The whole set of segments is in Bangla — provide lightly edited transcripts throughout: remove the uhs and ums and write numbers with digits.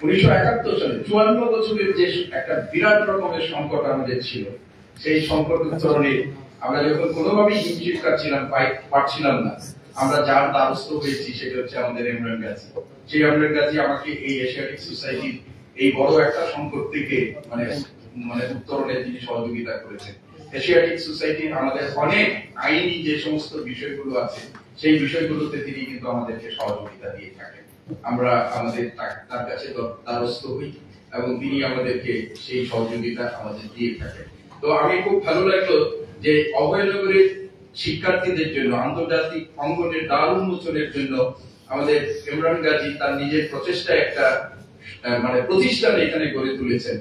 1971 সালে 54 বছরের যে একটা বিরাট রকমের সংকট আমাদের ছিল, সেই সংকট উত্তরণে আমরা যখন কোনোভাবেই হিমশিম পাচ্ছিলাম না, আমরা যার দ্বারস্থ হয়েছি সেটা হচ্ছে আমাদের ইমরান গাজী। সেই ইমরান গাজী আমাকে এই এশিয়াটিক সোসাইটির এই বড় একটা সংকট থেকে মানে উত্তরণে তিনি সহযোগিতা করেছেন। এশিয়াটিক সোসাইটির আমাদের অনেক আইনি যে সমস্ত বিষয়গুলো আছে, সেই বিষয়গুলোতে তিনি কিন্তু আমাদেরকে সহযোগিতা দিয়ে থাকেন। আমরা আমাদের তার কাছে দ্বারস্থ হই এবং তিনি আমাদেরকে সেই সহযোগিতা আমাদের দিয়ে থাকেন। তো আমি খুব ভালো লাগলো যে অভয়নগরের শিক্ষার্থীদের জন্য আন্তর্জাতিক অঙ্গনের দ্বার উন্মোচনের জন্য আমাদের ইমরান গাজী তার নিজের প্রচেষ্টায় একটা মানে প্রতিষ্ঠান এখানে গড়ে তুলেছেন।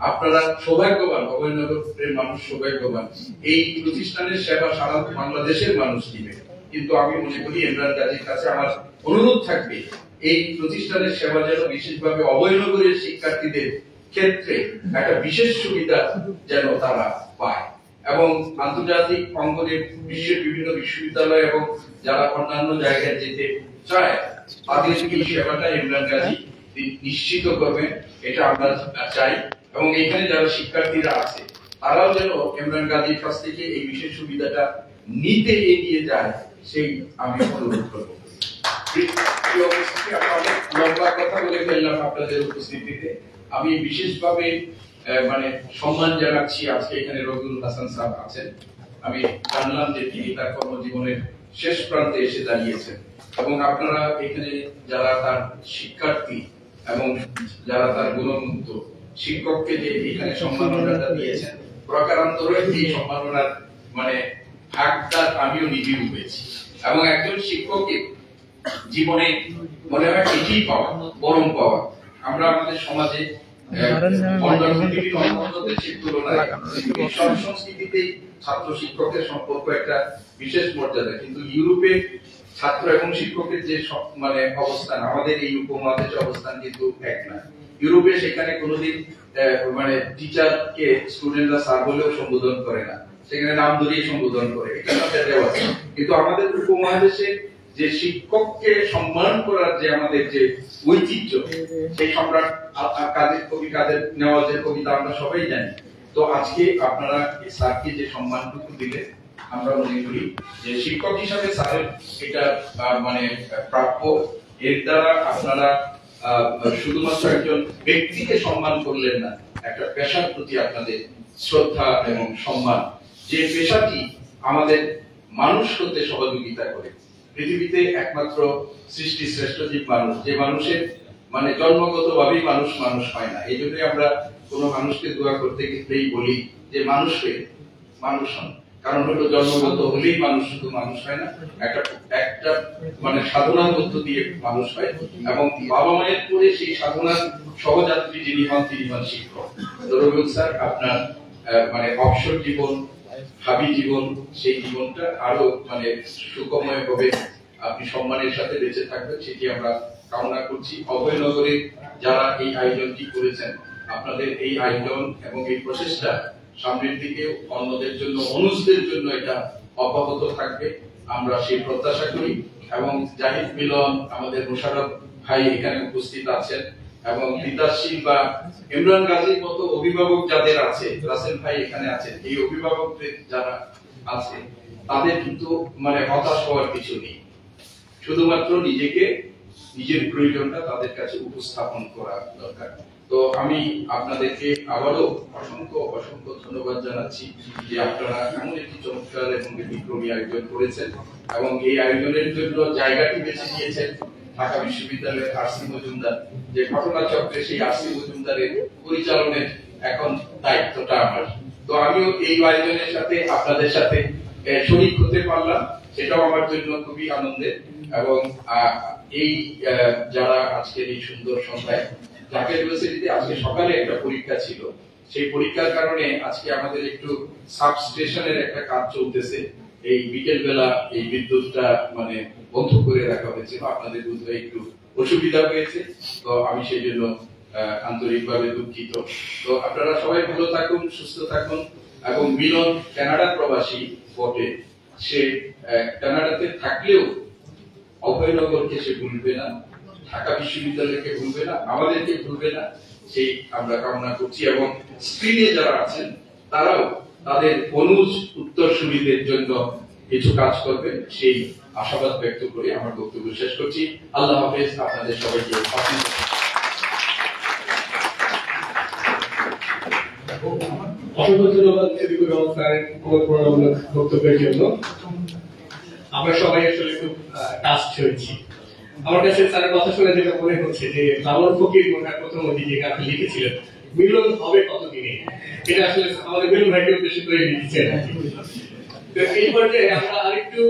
আপনারা সৌভাগ্যবান, অভয়নগরের মানুষ সৌভাগ্যবান, এই প্রতিষ্ঠানের সেবা সারা বাংলাদেশের মানুষ দিবে। কিন্তু আমি মনে করি ইমরান গাজীর কাছে আমার অনুরোধ থাকবে, এই প্রতিষ্ঠানের সেবা যেন বিশেষভাবে অভয়নগরের শিক্ষার্থীদের ক্ষেত্রে একটা বিশেষ সুবিধা যেন তারা পায় এবং আন্তর্জাতিক অঙ্গনের বিশ্বের বিভিন্ন বিশ্ববিদ্যালয় এবং যারা অন্যান্য জায়গায় যেতে চায় তাদের এই সেবাটা ইমরান গাজী নিশ্চিত করবেন, এটা আমরা চাই। এবং এখানে যারা শিক্ষার্থীরা আছে তারাও যেন ইমরান গাজীর কাছ থেকে এই বিশেষ সুবিধাটা নিতে এগিয়ে যায়, সেই আমি অনুরোধ করব। অনেক লম্বা কথা বলে ফেললাম আপনাদের উপস্থিতিতে। আমি বিশেষভাবে মানে সম্মান জানাচ্ছি, আজকে এখানে রবিউল হাসান সাহেব আছেন। আমি জানলাম যে তিনি তার কর্মজীবনের শেষ প্রান্তে এসে দাঁড়িয়েছেন এবং আপনারা এখানে যারা তার শিক্ষার্থী এবং যারা তার গুণমুগ্ধ শিক্ষককে যে এখানে সম্মাননাটা দিয়েছেন, প্রকারান্তরে এই সম্মাননার মানে ভাগদার আমিও নিজেই হয়েছি এবং একজন শিক্ষকের জীবনে মনে হয় এটাই পাওয়া, পরম পাওয়া। আমরা আমাদের সমাজে সব সংস্কৃতিতেই ছাত্র শিক্ষকের সম্পর্ক একটা বিশেষ মর্যাদা, কিন্তু ইউরোপে ছাত্র এবং শিক্ষকের যে মানে অবস্থান, আমাদের এই উপমহাদেশের অবস্থান কিন্তু এক না। ইউরোপে সেখানে কোনোদিন মানে টিচারকে স্টুডেন্টরা স্যার বলেও সম্বোধন করে না, সেখানে নাম ধরেই সম্বোধন করে, এটা তাদের দেওয়া। কিন্তু আমাদের উপমহাদেশে যে শিক্ষককে সম্মান করার যে আমাদের যে ঐতিহ্য, সেই সম্রাট কাদের নেওয়াজের কবিতা আমরা সবাই জানি। তো আজকে আপনারা স্যারকে যে সম্মানটুকু দিলে, আমরা মনে করি যে শিক্ষক হিসাবে স্যারের এটা মানে প্রাপ্য। এর দ্বারা আপনারা শুধুমাত্র একজন ব্যক্তিকে সম্মান করলেন না, একটা পেশার প্রতি আপনাদের শ্রদ্ধা এবং সম্মান, যে পেশাটি আমাদের মানুষ হতে সহযোগিতা করে। পৃথিবীতে একমাত্র সৃষ্টি শ্রেষ্ঠ জীব মানুষ, যে মানুষের মানে জন্মগত ভাবেই মানুষ হয় না। এই জন্যই আমরা কোনো মানুষকে দোয়া করতে গেলেই বলি যে মানুষ হয়ে মানুষ হন, কারণ হলো জন্মগত হলেই মানুষ শুধু মানুষ হয় না, একটা মানে সাধনার মধ্য দিয়ে মানুষ হয় এবং বাবা মায়ের পরে সেই সাধনার সহযাত্রী যিনি হন তিনি হন শিক্ষক। রবিউল স্যার, আপনার মানে অবসর জীবন, ভাবি জীবন, সেই জীবনটা আরো মানে সুখময় হবে, আপনি সম্মানের সাথে বেঁচে থাকবেন, সেটি আমরা কামনা করছি। অভয়নগরে যারা এই আয়োজনটি করেছেন, আপনাদের এই আয়োজন এবং এই প্রচেষ্টা সামনের দিকে অন্যদের জন্য, অনুজদের জন্য এটা অব্যাহত থাকবে, আমরা সেই প্রত্যাশা করি। এবং জাহিদ মিলন, আমাদের মোশাররফ ভাই এখানে উপস্থিত আছেন এবং বিদ্যাশীল বা ইমরান গাজীর মতো অভিভাবক যাদের আছে, রাসেল ভাই এখানে আছেন, এই অভিভাবকদের যারা আছে তাদের কিন্তু মানে হতাশ হওয়ার কিছু নেই, শুধুমাত্র নিজের প্রয়োজনটা তাদের কাছে উপস্থাপন করা দরকার। তো আমি আপনাদেরকে আবারও অসংখ্য ধন্যবাদ জানাচ্ছি যে আপনারা এমন একটি চমৎকার এবং ব্যতিক্রমী আয়োজন করেছেন এবং এই আয়োজনের জন্য জায়গাটি বেছে নিয়েছেন ঢাকা বিশ্ববিদ্যালয়ের আরসি মজুমদার, যে ঘটনাচক্রে সেই আরসি মজুমদারের পরিচালনের এখন দায়িত্বটা আমার। তো আমিও এই আয়োজনের সাথে আপনাদের সাথে শরীক হতে পারলাম, সেটাও আমার জন্য খুবই আনন্দের। এবং এই যারা আজকের এই সুন্দর সন্ধ্যায়, ঢাকা ইউনিভার্সিটিতে আজকে সকালে একটা পরীক্ষা ছিল, সেই পরীক্ষার কারণে আজকে আমাদের একটু সাবস্টেশনের একটা কাজ চলতেছে, এই বিকেল বেলা এই বিদ্যুৎটা মানে বন্ধ করে রাখা হয়েছে, আপনাদের বোধহয় একটু অসুবিধা হয়েছে, তো আমি সেই জন্য আন্তরিকভাবে দুঃখিত। তো আপনারা সবাই ভালো থাকুন, সুস্থ থাকুন। এবং মিলন কানাডা প্রবাসী বটে, সে কানাডাতে থাকলেও অভয়নগরকে সে ভুলবে না, ঢাকা বিশ্ববিদ্যালয়কে ভুলবে না, আমাদেরকে ভুলবে না, সেই আমরা কামনা করছি। এবং স্ক্রিনে যারা আছেন তারাও তাদের অনুজ উত্তরসূরিদের জন্য কিছু কাজ করবেন, সেই আশাবাদ ব্যক্ত করে আমার বক্তব্য শেষ করছি। আল্লাহ হাফেজ, আপনাদের সবাইকে অসংখ্য ধন্যবাদ এদিকুর রহমান স্যারের উপস্থাপনামূলক বক্তব্যের জন্য। আমরা সবাই আসলে খুব টাস্ট হয়েছি। আমার কাছে স্যারের কথা শুনে যেটা মনে হচ্ছে যে লালন ফকির মনের প্রথম যে গানটা লিখেছিলেন মিলন হবে কতদিনে, এটা আসলে আমাদের মিলন ভাইকে উদ্দেশ্য করে লিখেছেন। তো এই পর্যায়ে আমরা আরেকটু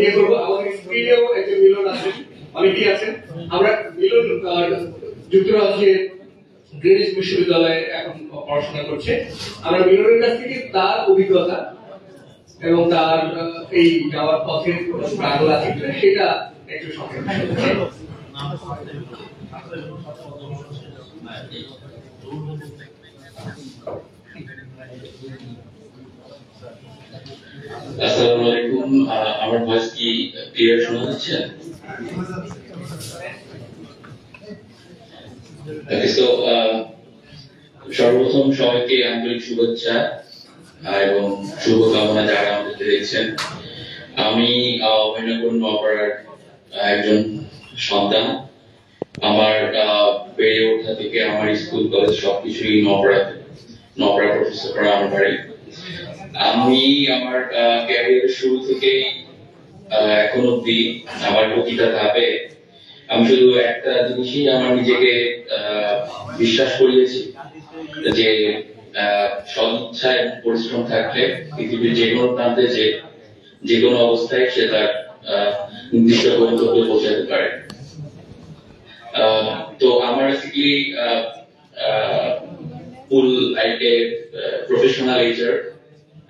ইয়ে করবো, আমাদের স্ক্রিনেও একজন মিলন আছেন, অনেকেই আছেন। আমরা মিলন যুক্তরাজ্যের গ্রিনিচ বিশ্ববিদ্যালয়ে এখন পড়াশোনা করছে। আমরা মিলনের কাছ থেকে তার অভিজ্ঞতা এবং তার এই যাওয়ার পথের স্ট্রাগল আছে কিনা সেটা একটু সংক্ষেপে শুনবো। আসসালামু আলাইকুম, আমার ভয়েস কি ক্লিয়ার শোনা যাচ্ছে? সর্বপ্রথম সবাইকে আন্তরিক শুভেচ্ছা এবং শুভকামনা যারা আমাদের দেখছেন। আমি অভিনগর নপাড়ার একজন সন্তান। আমার বেড়ে ওঠা থেকে আমার স্কুল কলেজ সবকিছুই নপাড়া প্রফেসর আমার বাড়ি। আমি আমার ক্যারিয়ারের শুরু থেকেই এখন অব্দি আমার প্রতিটা ধাপে আমি শুধু একটা জিনিসই আমার নিজেকে বিশ্বাস করিয়েছি যে সদিচ্ছা এবং পরিশ্রম থাকলে পৃথিবীর যে কোনো প্রান্তে যে কোনো অবস্থায় সে তার নির্দিষ্ট গন্তব্যে পৌঁছাতে পারে। তো আমার basically full like a professional ager.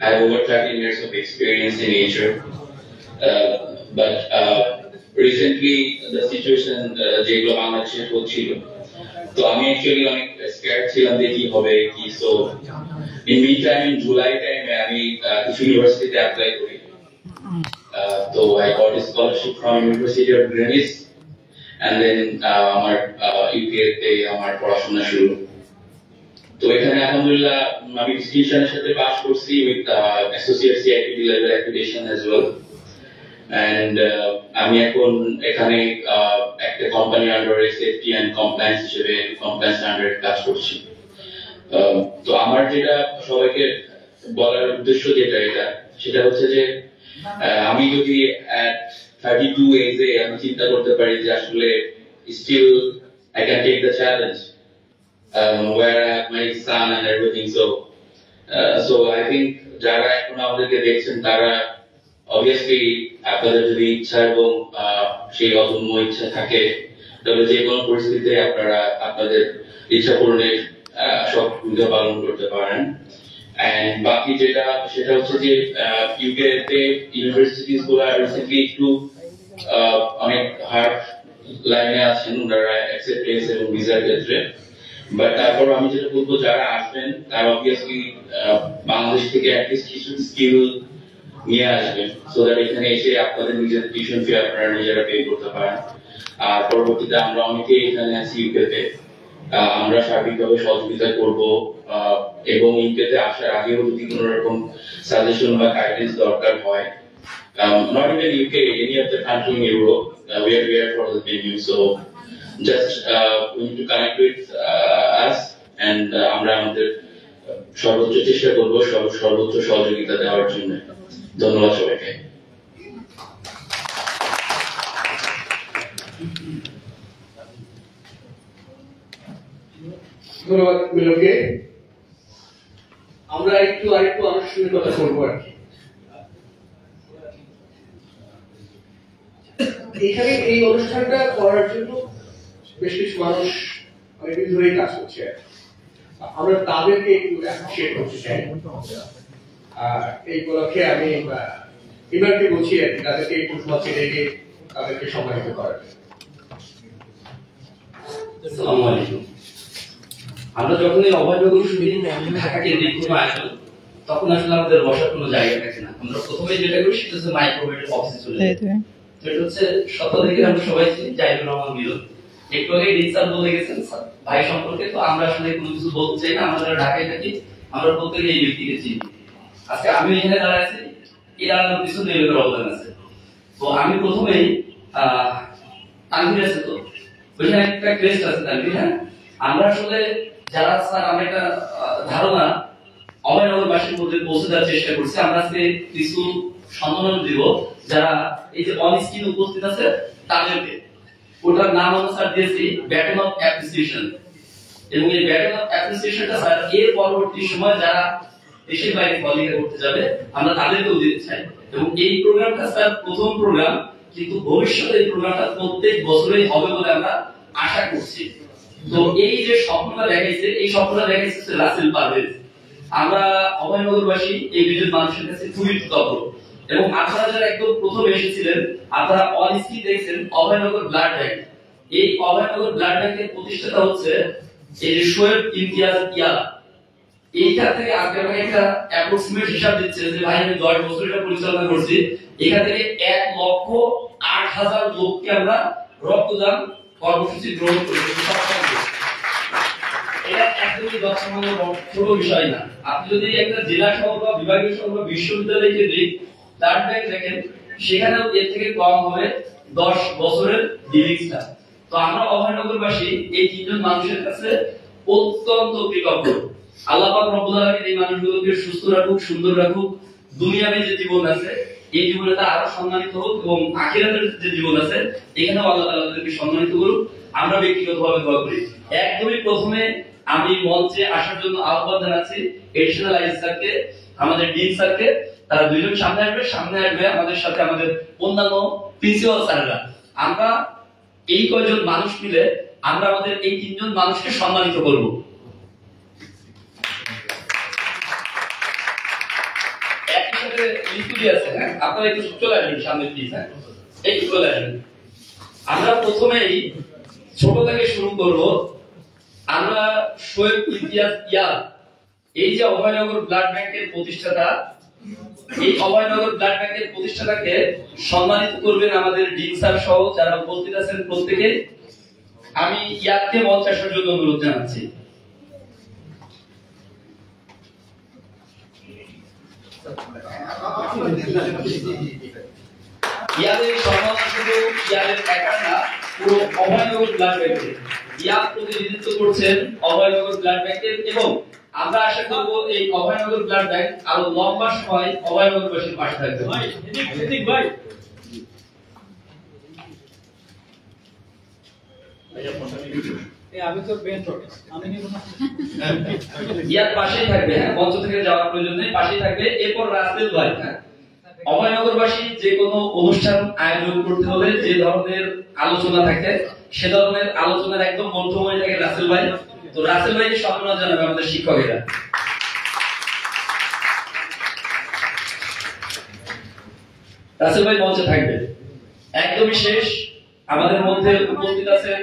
I have over 13 years of experience in Asia. But recently the situation যেগুলো বাংলাদেশে হচ্ছিল, তো আমি অ্যাকচুয়ালি অনেক স্ক্যার্ড ছিলাম যে কি হবে কি। So in mid time in July টাইমে আমি কিছু ইউনিভার্সিটিতে অ্যাপ্লাই করি। তো I got a scholarship from university of Greenwich and then আমার ইউকে তে আমার পড়াশোনা শুরু। তো এখানে আলহামদুলিল্লাহ আমি ডিস্টিংশনের সাথে পাস করছি with associate CIPD level accreditation as well. And আমি এখন এখানে একটা কোম্পানির আন্ডারে সেফটি এন্ড কমপ্লায়েন্স হিসেবে কমপ্লায়েন্স আন্ডারে কাজ করছি। তো আমার যেটা সবাইকে বলার উদ্দেশ্য সেটা হচ্ছে যে আমি যদি at 32 এজে আমি চিন্তা করতে পারি যে আসলে still I can take the challenge where I have my son and everything. So I think যারা এখন আমাদেরকে দেখছেন তারা obviously আপনাদের যদি ইচ্ছা এবং সেই অদম্য ইচ্ছা থাকে তাহলে যে কোনো পরিস্থিতিতে আপনারা আপনাদের ইচ্ছা পূরণের সব ভূমিকা পালন করতে পারেন। এন্ড বাকি সেটা হচ্ছে যে ইউকে তে ইউনিভার্সিটিজ গুলো রিসেন্টলি একটু অনেক হার্ড লাইনে আছেন ওনারা অ্যাকসেপ্টেন্স এবং ভিসার ক্ষেত্রে। বাট তারপর আমি যেটা বলবো যারা আসবেন তারা অবভিয়াসলি বাংলাদেশ থেকে অ্যাটলিস্ট কিছু স্কিল নিয়ে আসবেন, সো দ্যাট এখানে এসে আপনাদের নিজেদের টিউশন ফি আপনারা নিজেরা পে করতে পারেন। আর পরবর্তীতে আমরা অনেকেই এখানে আছি ইউকেতে, আমরা সার্বিকভাবে সহযোগিতা করব এবং ইউকেতে আসার আগেও যদি কোনো রকম সাজেশন বা গাইডেন্স দরকার হয়, not even UK, any of the country in Europe, we are here for the venue. So just we need to connect with us and আমরা আমাদের সর্বোচ্চ চেষ্টা করব সর্বোচ্চ সহযোগিতা দেওয়ার জন্য। ধন্যবাদ সবাইকে। ধন্যবাদ মিলনকে। আমরা আরেকটু আনুষ্ঠানিকতা করবো আর কি। এখানে এই অনুষ্ঠানটা করার জন্য বেশ কিছু মানুষ অনেকদিন ধরেই কাজ করছে, আমরা তাদেরকে একটু অ্যাপ্রিশিয়েট করতে চাই। এই উপলক্ষে আমি ইমরানকে বলছি আর কি তাদেরকে একটু মঞ্চে ডেকে তাদেরকে সম্মানিত করার। আসসালামু আলাইকুম। আমরা যখন এই অভয়নগর ঢাকা কেন্দ্রিক কোনো আয়োজন, তখন আসলে আমাদের বসার কোনো জায়গা থাকে না। আমরা প্রথমে যেটা করি সেটা হচ্ছে মাইক্রোওয়েভ অফিসে চলে যাই। এটা হচ্ছে সপ্তাহ থেকে আমরা সবাই জাইদুর রহমান মিলন, একটু আগে ডিন স্যার বলে গেছেন ভাই সম্পর্কে, তো আমরা আসলে কোনো কিছু বলতে চাই না। আমরা যারা ঢাকায় থাকি আমরা প্রত্যেকে এই ব্যক্তিকে চিনি। আজকে আমি এখানে দাঁড়ায় আছি, এর আলাদা পিছনে এলাকার অবদান আছে। তো আমি প্রথমেই তানভীর আছে, তো ওইখানে একটা ক্রেস্ট আছে তানভীর। হ্যাঁ, আমরা আসলে যারা স্যার আমরা একটা ধারণা অভয়নগরবাসীর মধ্যে পৌঁছে দেওয়ার চেষ্টা করছি। আমরা আজকে কিছু সম্মান দিব যারা এই যে অন স্ক্রিন উপস্থিত আছে তাদেরকে। ওটার নাম আমরা স্যার দিয়েছি ব্যাটন অফ অ্যাপ্রিসিয়েশন। এবং এই ব্যাটন অফ অ্যাপ্রিসিয়েশনটা স্যার এর পরবর্তী সময় যারা দেশের বাইরে পড়ালেখা করতে যাবে আমরা তাদেরকেও দিতে চাই। এবং এই প্রোগ্রামটা স্যার প্রথম প্রোগ্রাম, কিন্তু ভবিষ্যতে এই প্রোগ্রামটা প্রত্যেক বছরই হবে বলে আমরা আশা করছি। তো এই যে স্বপ্নটা দেখাইছে, এই স্বপ্নটা দেখাইছে রাসেল পারভেজ। আমরা অভয়নগরবাসী এই দুজন মানুষের কাছে খুবই কৃতজ্ঞ। এবং আপনারা যারা একদম প্রথম এসেছিলেন, আপনারা অন স্ক্রিন দেখছেন অভয়নগর ব্লাড ব্যাংক। এই অভয়নগর ব্লাড ব্যাংকের প্রতিষ্ঠাতা হচ্ছে এই যে শোয়েব ইমতিয়াজ ইয়ালা। এইখান থেকে আপনারা একটা অ্যাপ্রক্সিমেট হিসাব দিচ্ছে যে ভাই আমি 10 বছর এটা পরিচালনা করছি, এখান থেকে 1,08,000 লোককে আমরা রক্তদান কর্মসূচি গ্রহণ করেছি। এটা একদমই যৎসামান্য ছোট বিষয় না। আপনি যদি একটা জেলা শহর বা বিভাগীয় শহর বা বিশ্ববিদ্যালয় কেন্দ্রিক ব্লাড ব্যাংক দেখেন, সেখানেও এর থেকে কম হবে 10 বছরের লিভিংসটা। তো আমরা অভয়নগরবাসী এই তিনজন মানুষের কাছে অত্যন্ত কৃতজ্ঞ। আল্লাহ পাক রব্বুল আলামিন এই মানুষগুলোকে সুস্থ রাখুক, সুন্দর রাখুক। দুনিয়াবী যে জীবন আছে এই জীবনে তা আরো সম্মানিত হোক, এবং আখিরাতের যে জীবন আছে এখানেও আল্লাহ তাআলা তাদেরকে সম্মানিত করুক। আমরা ব্যক্তিগতভাবে দোয়া করি। একদমই প্রথমে আমি মঞ্চে আসার জন্য আহ্বান জানাচ্ছি এডিশনাল আইজি স্যারকে, আমাদের ডিন স্যারকে। তারা দুইজন সামনে আসবে আমাদের সাথে আমাদের অন্যান্য প্রিন্সিপাল স্যাররা। আমরা এই কয়জন মানুষ মিলে আমরা আমাদের এই তিনজন মানুষকে সম্মানিত করব। একই সাথে লিকুইড আছে, হ্যাঁ আপনারা একটু চলে আসবেন সামনে প্লিজ। হ্যাঁ একটু চলে আসবেন। আমরা প্রথমেই ছোট থেকে শুরু করব। আমরা শোয়েব ইমতিয়াজ ইয়াল, এই যে অভয়নগর ব্লাড ব্যাংকের প্রতিষ্ঠাতা, এই অভয়নগর ব্লাড ব্যাংকের প্রতিষ্ঠাতাকে সম্মানিত করবেন আমাদের ডিন স্যার সহ যারা উপস্থিত আছেন প্রত্যেকে। আমি ইয়াদকে মঞ্চে আসার জন্য অনুরোধ জানাচ্ছি। ইয়াদের সম্মাননা শুধু ইয়াদের একার না, পুরো অভয়নগর ব্লাড ব্যাংকের। ইয়াদ প্রতিনিধিত্ব করছেন অভয়নগর ব্লাড ব্যাংকের, এবং আমরা আশা করব এই অভয়নগর ব্লাড ব্যাংক আরো লম্বা সময় অভয়নগরবাসীর পাশে থাকবে। ভাই আমি তো বেন রোড আমি নিব না। ইয়ার পাশেই থাকবে, হ্যাঁ মঞ্চ থেকে যাওয়ার প্রয়োজন নেই, পাশেই থাকবে। এরপর রাসেল ভাই। হ্যাঁ, অভয়নগরবাসী যে কোনো অনুষ্ঠান আয়োজন করতে হলে যে ধরনের আলোচনা থাকে সে ধরনের আলোচনার একদম মধ্যময় থাকে রাসেল ভাই। তো রাসেল ভাইকে সম্মান জানাবে আমাদের শিক্ষকেরা। রাসেল ভাই মঞ্চে থাকবে। একদমই শেষ আমাদের মধ্যে উপস্থিত আছেন।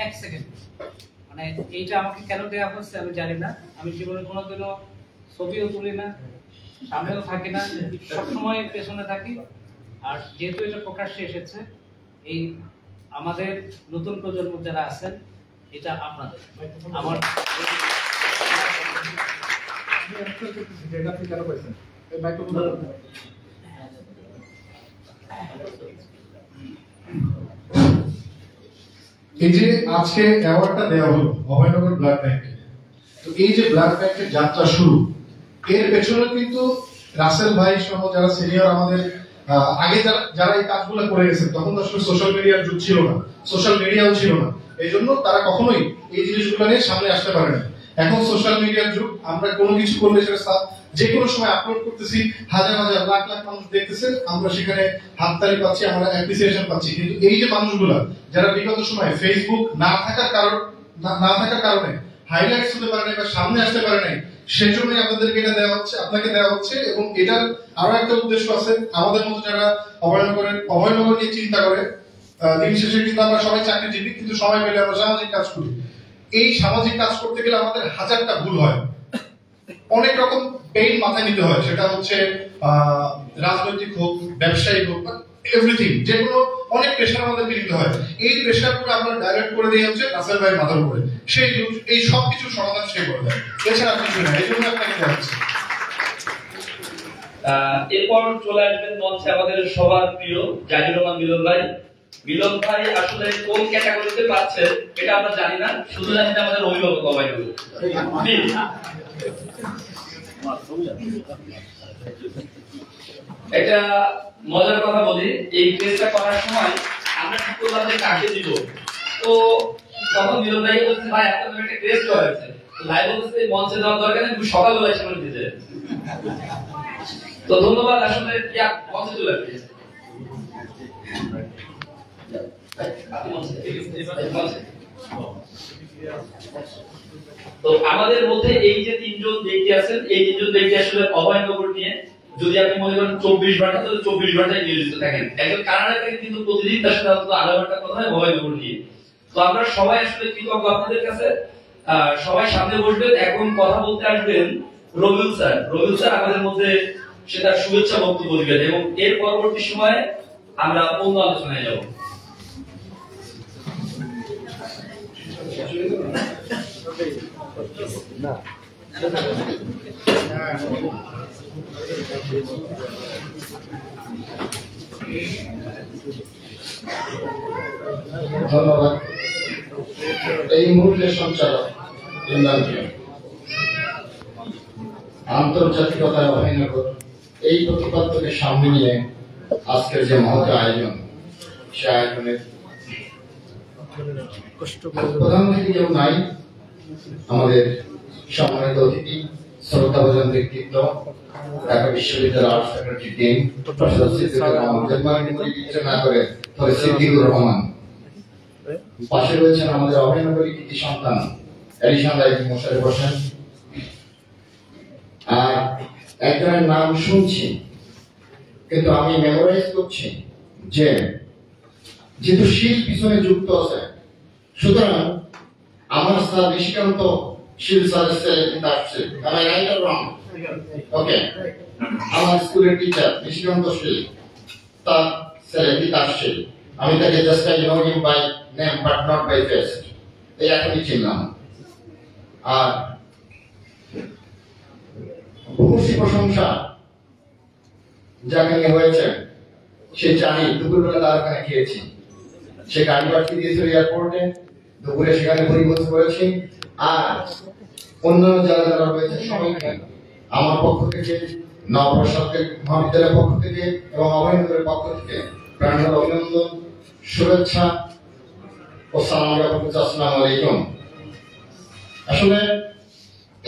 এক সেকেন্ড, মানে এইটা আমাকে কেন দেওয়া হচ্ছে আমি জানি না। আমি জীবনে কোনোদিনও ছবিও তুলি না, সামনেও থাকি না, সবসময় পেছনে থাকি। আর যেহেতু এটা প্রকাশ্যে এসেছে, এই আমাদের নতুন প্রজন্ম যারা আছেন, এটা আপনাদের আমার এই যে আজকে অ্যাওয়ার্ডটা দেওয়া হলো অভয়নগর ব্লাড ব্যাংকে, তো এই যে ব্লাড ব্যাংকের যাত্রা শুরু, এর পেছনে কিন্তু রাসেল ভাই সহ যারা সিনিয়র আমাদের আগে যারা এই কাজগুলো করে গেছেন, তখন আসলে সোশ্যাল মিডিয়ার যুগ ছিল না, সোশ্যাল মিডিয়াও ছিল না, এই জন্য তারা কখনোই এই জিনিসগুলো নিয়ে সামনে আসতে পারে না। এখন সোশ্যাল মিডিয়ার যুগ, আমরা কোনো কিছু করলে সেটা যে কোনো সময় আপলোড করতেছি, হাজার হাজার লাখ লাখ মানুষ দেখতেছে, আমরা সেখানে হাততালি পাচ্ছি, আমরা অ্যাপ্রিসিয়েশন পাচ্ছি। কিন্তু এই যে মানুষগুলো যারা বিগত সময় ফেসবুক না থাকার কারণে হাইলাইটস হতে পারে নাই বা সামনে আসতে পারে নাই, সেজন্যই আপনাদেরকে এটা দেওয়া হচ্ছে, আপনাকে দেওয়া হচ্ছে। এবং এটার আরো একটা উদ্দেশ্য আছে, আমাদের মতো যারা অভয়নগর নিয়ে চিন্তা করে, দিন শেষে কিন্তু আমরা সবাই চাকরিজীবী, কিন্তু সময় পেলে আমরা সামাজিক কাজ করি। এই সামাজিক কাজ করতে গেলে আমাদের হাজারটা ভুল হয়, অনেক রকম পেইন মাথায় নিতে হয়, সেটা হচ্ছে রাজনৈতিক হোক, ব্যবসায়িক হোক, এভরিথিং, যেগুলো অনেক প্রেশার আমাদেরকে নিতে হয়, এই প্রেশারগুলো আমরা ডাইরেক্ট করে দিয়ে হচ্ছে রাসেল ভাই মাথার উপরে, সেই এই সব কিছুর সমাধান সে করে দেয়, এছাড়া কিছু না। এই জন্য আপনাকে দেওয়া হচ্ছে। এরপর চলে আসবেন মঞ্চে আমাদের সবার প্রিয় জাহির রহমান মিলন ভাই। মিলন ভাই আসলে কোন ক্যাটাগরিতে পাচ্ছে এটা আমরা জানি না, শুধু জানি যে আমাদের অভিভাবক অবাইদুল। একটা মজার কথা বলি, এই টেস্টটা করার সময় আমরা ঠিক করলাম যে কাকে দিব, তো তখন মিলন ভাই বলছে ভাই আপনাদের একটা টেস্ট করা হয়েছে, ভাই বলছে মঞ্চে দেওয়ার দরকার নেই, তুমি সকালবেলা এসে করে দিতে। তো ধন্যবাদ, আসলে মঞ্চে চলে আসবে। তো আমাদের মধ্যে এই যে তিনজন ব্যক্তি আছেন, এই তিনজন ব্যক্তি আসলে অভয়নগর নিয়ে যদি আপনি মনে করেন 24 ঘন্টা, তাহলে 24 ঘন্টায় নিয়োজিত থাকেন। একজন কানাডা থেকে কিন্তু প্রতিদিন তার সাথে অন্তত আধা ঘন্টা কথা হয় অভয়নগর নিয়ে। তো আমরা সবাই আসলে কৃতজ্ঞ আপনাদের কাছে। সবাই সামনে বসবেন, এখন কথা বলতে আসবেন রবিউল স্যার। রবিউল স্যার আমাদের মধ্যে সে তার শুভেচ্ছা বক্তব্য দিবেন এবং এর পরবর্তী সময়ে আমরা অন্য আলোচনায় যাব। ধন্যবাদ। এই মুহূর্তে সঞ্চালক ইমরানকে আন্তর্জাতিকতায় অভয়নগর এই প্রতিপাদ্যকে সামনে নিয়ে আজকের যে মহৎ আয়োজন, সে আয়োজনের প্রধান অতিথি কেউ নাই, আমাদের সম্মানিত অতিথি শ্রদ্ধাভাজন ব্যক্তিত্ব ঢাকা বিশ্ববিদ্যালয় arts faculty dean professor Siddiqur Rahman, বিবেচনা করে সিদ্দিকুর রহমান। পাশে রয়েছেন আমাদের অভয়নগরী কৃতি সন্তান এডিশন রাইজিং মশাই বসেন। আর একজনের নাম শুনছি কিন্তু আমি মেমোরাইজ করছি যে যেহেতু শীল পিছনে যুক্ত আছে, সুতরাং আমার স্যার নিশিকান্ত শীল স্যারের ছেলে কিন্তু আসছে, আমি রাইট অর রং? ওকে, আমার স্কুলের টিচার নিশিকান্ত শীল, তার ছেলে বিকাশ শীল। আমি তাকে just I know him by name but not by face, এই এখনই চিনলাম। আর ভূয়সী প্রশংসা যাকে নিয়ে হয়েছে সে জানি, দুপুরবেলা তার ওখানে খেয়েছি, সে গাড়ি পাঠিয়ে দিয়েছিল এয়ারপোর্টে, দুপুরে সেখানে পরিবহন করেছি। আর অন্যান্য যারা যারা রয়েছে সবাইকে আমার পক্ষ থেকে, নবপ্রসাদ মহাবিদ্যালয়ের পক্ষ থেকে এবং অভয়নগরের পক্ষ থেকে প্রাণের অভিনন্দন, শুভেচ্ছা ও আসসালামু আলাইকুম। আসলে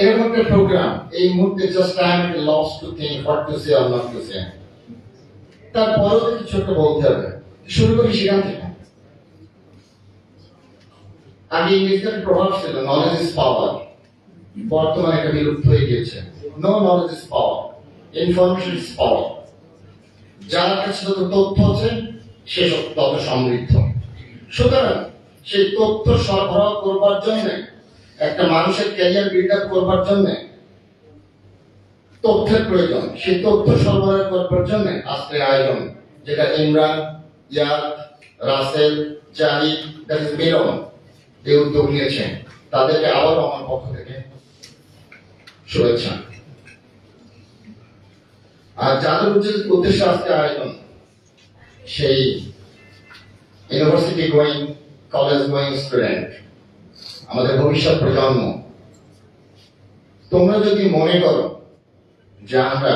এরকম একটা প্রোগ্রাম এই মুহূর্তে just I am lost two think what to say or not to say. তারপরেও কিছু একটা বলতে হবে, শুরু করি সেখান থেকে। আগে ইংরেজিতে প্রভাব ছিল নলেজ ইজ পাওয়ার, বর্তমানে এটা বিলুপ্ত হয়ে গিয়েছে। No knowledge is power, information is power. যার কাছে যত তথ্য আছে সে তত সমৃদ্ধ। সুতরাং সেই তথ্য সরবরাহ করবার জন্য, একটা মানুষের ক্যারিয়ার বিল্ড আপ করবার জন্য তথ্যের প্রয়োজন। সেই তথ্য সরবরাহ করবার জন্য আজকের আয়োজন, যেটা ইমরান, ইয়াদ, রাসেল, জাহিদ, দ্যাট ইজ মিলন এই উদ্যোগ নিয়েছেন, তাদেরকে আবারও আমার পক্ষ থেকে শুভেচ্ছা। আর যাদের উদ্দেশ্যে আজকে আয়োজন, সেই university going, college going student, আমাদের ভবিষ্যৎ প্রজন্ম, তোমরা যদি মনে করো যে আমরা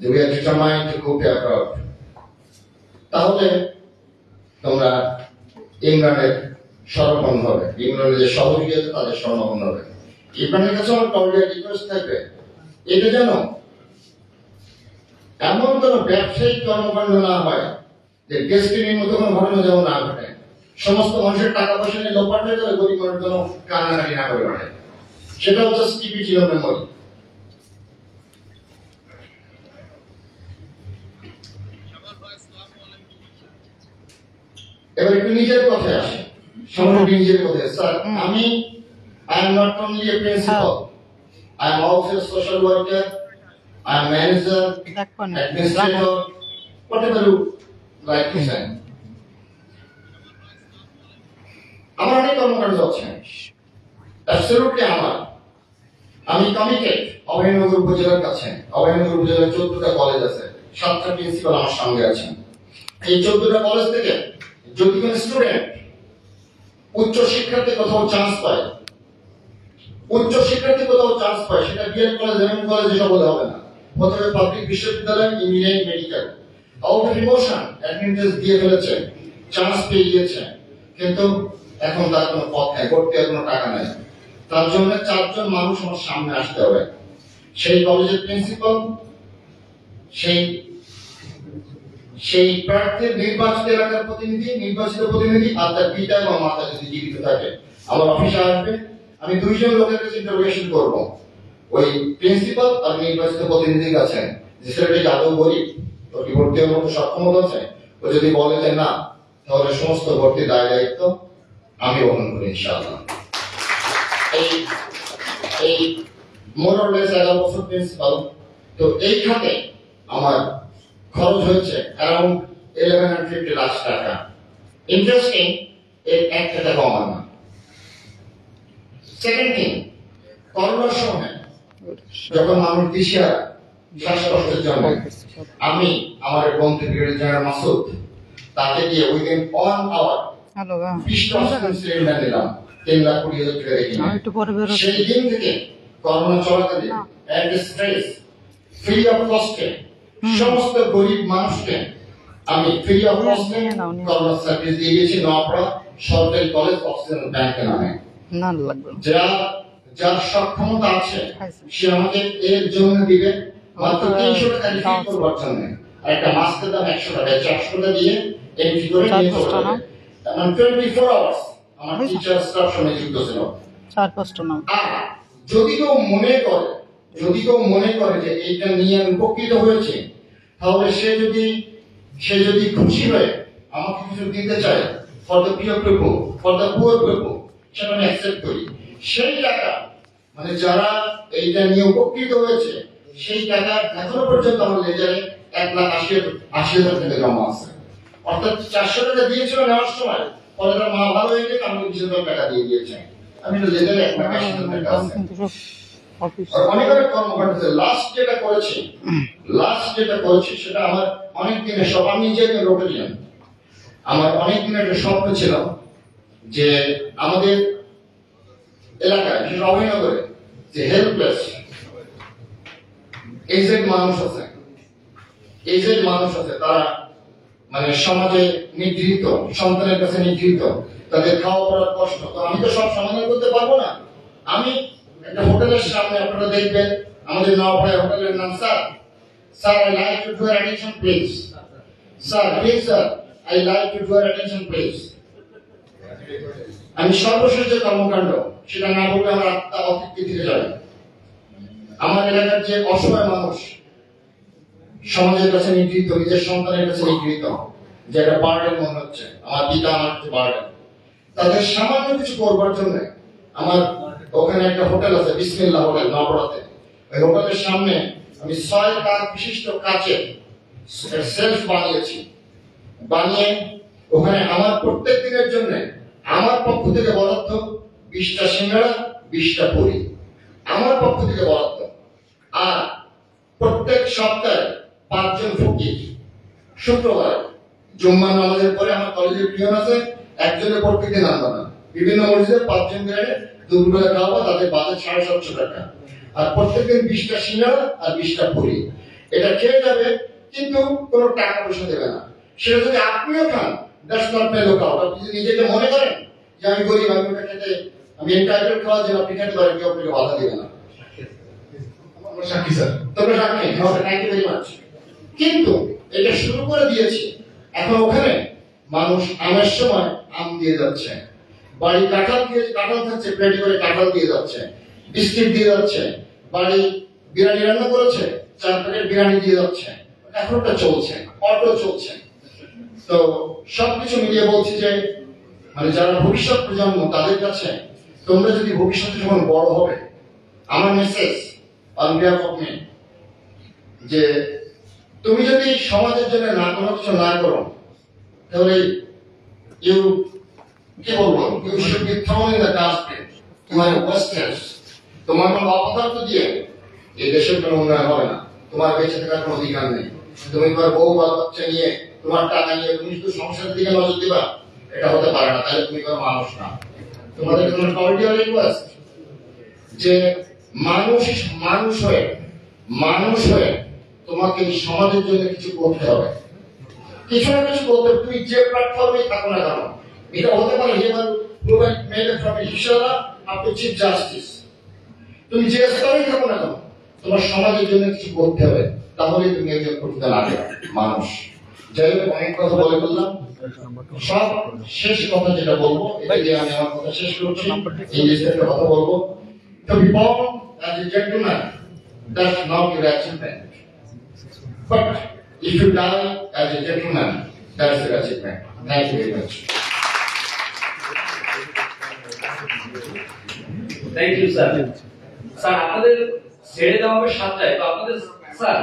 we are determined to go abroad, তাহলে তোমরা ইমরানের শরণাপন্ন হবে, ইমরানের যে সহযোগী আছে তাদের শরণাপন্ন হবে। ইমরানের কাছে আমার কর্ডিয়াল রিকোয়েস্ট থাকবে, এটা যেন এমন কোন ব্যবসায়িক কর্মকাণ্ড না হয় যে ডেস্টিনির মতো কোনো ঘটনা যেন না ঘটে। সমস্ত মানুষের টাকা পয়সা নিয়ে লোপাট হয়ে গেলে গরিব মানুষ যেন কান্নাকাটি না করে বেড়ায়, সেটা হচ্ছে টিপি ছিল মেমোরি। এবার একটু নিজের কথায় আসে, সম্পূর্ণ নিজের কথায়। স্যার, আমি I am not only a principal, I am also a social worker, I am manager, administrator, whatever you like to say, আমার অনেক কর্মকাণ্ড আছে, অ্যাবসলিউটলি আমি কমিটেড। অভয়নগর উপজেলার কাছে, অভয়নগর উপজেলার 14টা কলেজ আছে, 7টা প্রিন্সিপাল আমার সঙ্গে আছেন। এই 14টা কলেজ থেকে যদি কোনো স্টুডেন্ট উচ্চ শিক্ষার্থী কোথাও চান্স পায়, সেটা বিএড কলেজ, এমএম কলেজ এসব বলে হবে না, হতে হবে পাবলিক বিশ্ববিদ্যালয়, engineering, medical. Out of emotion admittance দিয়ে ফেলেছে, চান্স পেয়ে গিয়েছে, কিন্তু এখন তার কোনো পথ নেই, করতে কোনো টাকা নেই। তার জন্য 4 জন মানুষ আমার সামনে আসতে হবে, সেই কলেজের প্রিন্সিপাল, সেই প্রার্থীর নির্বাচিত এলাকার নির্বাচিত প্রতিনিধি, আর তার পিতা এবং মাতা যদি জীবিত থাকে আমার অফিসে আসবে। আমি 2 জন লোকের কাছে ইন্টারোগেশন করবো, ওই প্রিন্সিপাল আর নির্বাচিত প্রতিনিধির কাছে, যে ছেলেটি আদৌ গরিব, ওর কি ভর্তি হওয়ার মতো সক্ষমতা আছে। ও যদি বলে যে না, তাহলে সমস্ত ভর্তি দায় দায়িত্ব আমি বহন করি ইনশাআল্লাহ। এই মোরলেস 11 বছর প্রিন্সিপাল, তো এই খাতে আমার খরচ হয়েছে অ্যারাউন্ড 1150 লাখ টাকা। ইন্টারেস্টিং, এর 1 টাকা কমান না। সেকেন্ড থিং, করোনার সময় যখন মানুষ দিশাহারা, শ্বাসকষ্টের জন্য, আমি আমার বন্ধু ব্রিগেডিয়ার জেনারেল মাসুদ, তাকে দিয়ে উইদিন 1 আওয়ার 20টা অক্সিজেন সিলিন্ডার নিলাম, 3,20,000 টাকা রেখে। সেই দিন থেকে করোনা চলাকালীন স্ট্রেস ফ্রি অফ কস্টে সমস্ত গরিব মানুষকে আমি ফ্রি অফ কস্টে করোনা সার্ভিস দিয়ে গেছি। নওয়াপাড়া সরকারি কলেজ অক্সিজেন ব্যাংকের নামে। যার সক্ষমতা আছে সে আমাকে এর জন্য দিবে মাত্র 300 টাকা রিফিল করবার জন্য। একটা মাস্কের দাম 100 টাকা, 400 টাকা দিয়ে এন্ট্রি করে নিয়ে চলে যাবে। মানে 24 আওয়ার্স আমার টিচার স্টাফ সঙ্গে যুক্ত ছিল। 4-5টা নাম। আর যদি কেউ মনে করে যে এইটা নিয়ে আমি উপকৃত হয়েছে, তাহলে সে যদি খুশি হয়ে আমাকে কিছু দিতে চায় for the people, for the poor people, সেটা আমি অ্যাকসেপ্ট করি। সেই টাকা মানে যারা এইটা নিয়ে উপকৃত হয়েছে, সেই টাকা এখনো পর্যন্ত আমার লেজারে 1,80,000 টাকা জমা আছে। অর্থাৎ 400 টাকা দিয়েছিল নেওয়ার সময়, পরে তার মা ভালো হয়ে গেছে, আমাকে 20,000 টাকা দিয়ে দিয়েছে। আমি তো লেজারে 1,80,000 টাকা আছে। অনেক কর্মকাণ্ড আছে। লাস্ট যেটা করেছি সেটা আমার অনেক দিনের স্বপ্ন। আমি নিজে একজন রোটারিয়ান। আমার অনেক দিনের একটা স্বপ্ন ছিল যে আমাদের এলাকায়, সেটা অভয়নগরে, যে হেল্পলেস এজেড মানুষ আছে, তারা মানে সমাজে নিগৃহীত, সন্তানের কাছে নিগৃহীত, তাদের খাওয়া পড়ার কষ্ট। তো আমি তো সব সমাধান করতে পারবো না। আমি একটা হোটেলের সামনে, আপনারা দেখবেন আমাদের নওয়াপাড়ায় হোটেলের নাম sir I like to do attention please, sir I like to do attention please. আমি সর্বশেষ যে কর্মকাণ্ড সেটা না বললে আমার আত্মা অতৃপ্তি থেকে যাবে। আমার এলাকার যে অসহায় মানুষ, সমাজের কাছে নিগৃহীত, নিজের সন্তানের কাছে নিগৃহীত, যে একটা বার্ডেন মনে হচ্ছে, আমার পিতা আমার বার্ডেন, তাদের সামান্য কিছু করবার জন্য আমার ওখানে একটা হোটেল আছে, বিসমিল্লাহ হোটেল, নওয়াপাড়াতে। ওই হোটেলের সামনে আমি 6 কাঠ বিশিষ্ট কাচের সেলফ বানিয়ে ওখানে আমার প্রত্যেক দিনের জন্য আমার পক্ষ থেকে বরাদ্দ 20টা সিঙ্গাড়া, 20টা পুরি, আমার পক্ষ থেকে বরাদ্দ। আর প্রত্যেক সপ্তাহে 5 জন ফকির শুক্রবার জুম্মা নামাজের পরে আমার কলেজের পিয়ন আছে, একজনের প্রত্যেকদিন আনবো না, বিভিন্ন মসজিদে 5 জন করে দুপুরবেলা খাওয়াবো, তাদের বাজেট 750 টাকা। আর প্রত্যেকদিন 20টা সিঙ্গাড়া আর 20টা পুরি, এটা খেয়ে যাবে, কিন্তু কোনো টাকা পয়সা দেবে না। সেটা যদি আপনিও খান, দ্যাটস নট মাই লুকআউট। আপনি যদি নিজেকে মনে করেন যে আমি গরিব, আমি ওটা খেতে, আমি এন্টাইটেল খাওয়ার জন্য আপনি খেতে পারেন, কেউ আপনাকে বাধা দেবে না। সাক্ষী স্যার, তবে সাক্ষী, থ্যাংক ইউ ভেরি মাচ। কিন্তু এটা শুরু করে দিয়েছি, এখন ওখানে মানুষ আমের সময় আম দিয়ে যাচ্ছে, বাড়ি কাঁঠাল খাচ্ছে, প্লেটে করে কাঁঠাল দিয়ে যাচ্ছে, বিস্কিট দিয়ে যাচ্ছে, বাড়ি বিরিয়ানি রান্না করেছে, 4 প্লেট বিরিয়ানি দিয়ে যাচ্ছে। এখন ওটা চলছে, অটো চলছে। তো সবকিছু মিলিয়ে বলছি যে মানে যারা ভবিষ্যৎ প্রজন্ম, তাদের কাছে তোমরা যদি ভবিষ্যতে যখন বড় হবে, আমার message on behalf of me, যে তুমি যদি সমাজের জন্য না কোনো কিছু না করো, তাহলে ইউ কি বলবো, you should be thrown in the dustbin. তোমার ওয়েস্টার্স, তোমার কোনো অপদার্থ দিয়ে এই দেশের কোনো উন্নয়ন হবে না। তোমার বেঁচে থাকার কোনো অধিকার নেই। তুমি তোমার বউ বাল বাচ্চা নিয়ে, তোমার টাকা নিয়ে তুমি শুধু সংসারের দিকে নজর দিবা, এটা হতে পারে না। তাহলে তুমি কোনো মানুষ না। তোমাদের কোনো কর্ডিয়াল রিকোয়েস্ট যে মানুষ হয়ে তোমাকে এই সমাজের জন্য কিছু করতে হবে, কিছু না কিছু করতে হবে। তুমি যে প্ল্যাটফর্মে থাকো না কেন, এটা হতে পারে যেমন ফ্রম ইশারা আপ টু চিফ জাস্টিস, তুমি যে স্তরেই থাকো না কেন, তোমার সমাজের জন্য কিছু করতে হবে, তাহলে তুমি একজন প্রকৃত মানুষ। যাই হোক, অনেক কথা বলে বললাম। সব শেষ কথা যেটা বলবো, এটা দিয়ে আমি আমার কথা শেষ করছি। ইংলিশে একটা কথা বলবো, to be born as a gentleman, that's not your achievement, but if you die as a gentleman, that's your achievement. Thank you very much. Thank you sir. Sir আপনাদের ছেড়ে দেওয়া হবে 7টায়, তো আপনাদের স্যার